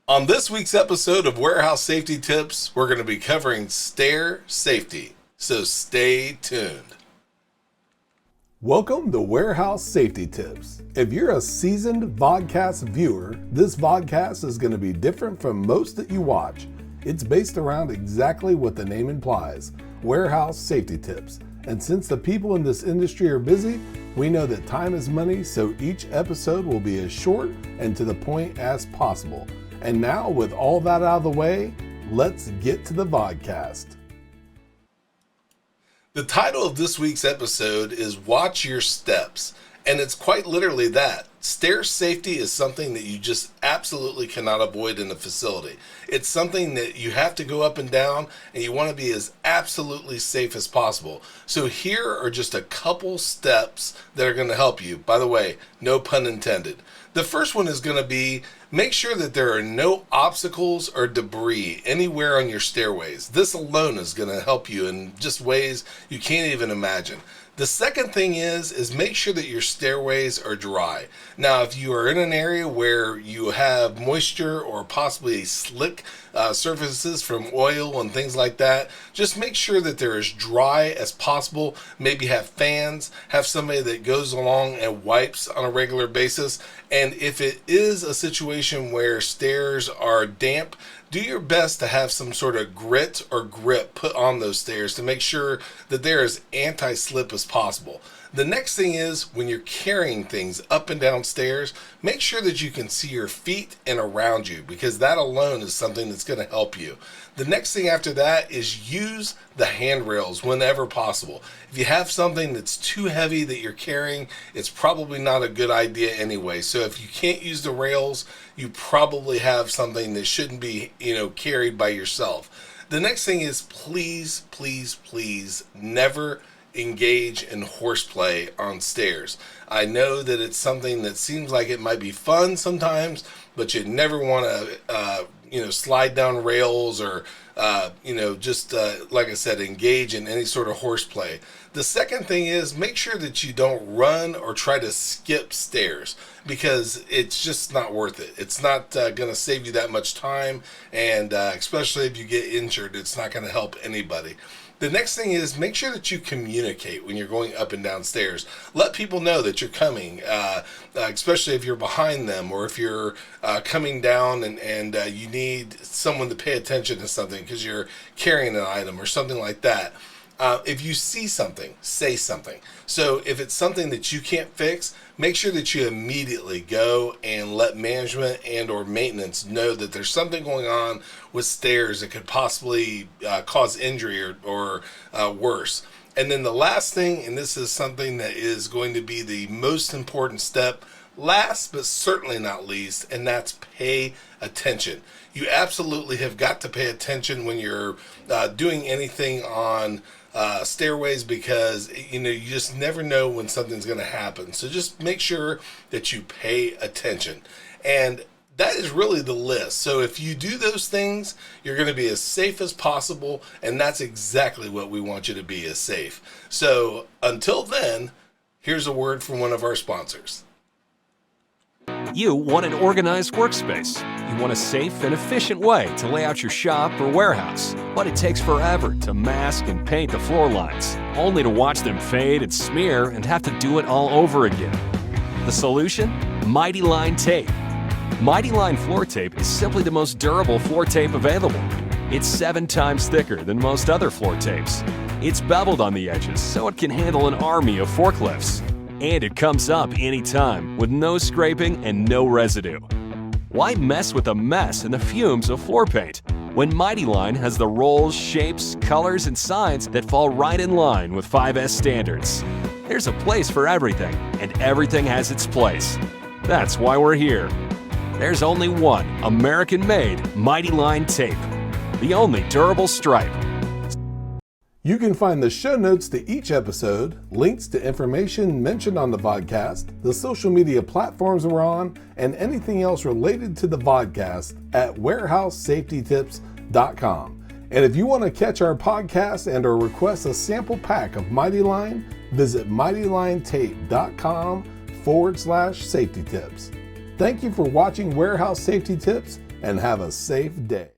On this week's episode of Warehouse Safety Tips, we're going to be covering stair safety, so stay tuned. Welcome to Warehouse Safety Tips. If you're a seasoned vodcast viewer, this vodcast is going to be different from most that you watch. It's based around exactly what the name implies, warehouse safety tips. And since the people in this industry are busy, we know that time is money, so each episode will be as short and to the point as possible. And now, with all that out of the way, let's get to the vodcast. The title of this week's episode is Watch Your Steps, and it's quite literally that. Stair safety is something that you just absolutely cannot avoid in a facility. It's something that you have to go up and down, and you want to be as absolutely safe as possible. So here are just a couple steps that are going to help you. By the way, no pun intended. The first one is going to be make sure that there are no obstacles or debris anywhere on your stairways. This alone is going to help you in just ways you can't even imagine. The second thing is make sure that your stairways are dry. Now, if you are in an area where you have moisture or possibly slick surfaces from oil and things like that, just make sure that they're as dry as possible. Maybe have fans, have somebody that goes along and wipes on a regular basis. And if it is a situation where stairs are damp, do your best to have some sort of grit or grip put on those stairs to make sure that they're as anti-slip as possible. The next thing is when you're carrying things up and down stairs, make sure that you can see your feet and around you, because that alone is something that's going to help you. The next thing after that is use the handrails whenever possible. If you have something that's too heavy that you're carrying, it's probably not a good idea anyway. So if you can't use the rails, you probably have something that shouldn't be, carried by yourself. The next thing is please never engage in horseplay on stairs. I know that it's something that seems like it might be fun sometimes, but you never want to, slide down rails or, like I said, engage in any sort of horseplay. The second thing is make sure that you don't run or try to skip stairs, because it's just not worth it. It's not going to save you that much time, and especially if you get injured, it's not going to help anybody. The next thing is make sure that you communicate when you're going up and down stairs. Let people know that you're coming, especially if you're behind them or if you're coming down and you need someone to pay attention to something because you're carrying an item or something like that. If you see something, say something. So if it's something that you can't fix, make sure that you immediately go and let management and or maintenance know that there's something going on with stairs that could possibly cause injury or worse. And then the last thing, and this is something that is going to be the most important step, last but certainly not least, and that's pay attention. You absolutely have got to pay attention when you're doing anything on stairways, because you just never know when something's going to happen. So just make sure that you pay attention, and that is really the list. So if you do those things, you're going to be as safe as possible, and that's exactly what we want you to be, as safe. So until then, here's a word from one of our sponsors. You want an organized workspace. You want a safe and efficient way to lay out your shop or warehouse. But it takes forever to mask and paint the floor lines, only to watch them fade and smear and have to do it all over again. The solution? Mighty Line Tape. Mighty Line floor tape is simply the most durable floor tape available. It's 7 times thicker than most other floor tapes. It's beveled on the edges so it can handle an army of forklifts. And it comes up anytime with no scraping and no residue. Why mess with the mess and the fumes of floor paint when Mighty Line has the rolls, shapes, colors, and signs that fall right in line with 5S standards? There's a place for everything, and everything has its place. That's why we're here. There's only one American-made Mighty Line tape, the only durable stripe. You can find the show notes to each episode, links to information mentioned on the vodcast, the social media platforms we're on, and anything else related to the vodcast at warehousesafetytips.com. And if you want to catch our podcast and or request a sample pack of Mighty Line, visit mightylinetape.com/safety tips. Thank you for watching Warehouse Safety Tips, and have a safe day.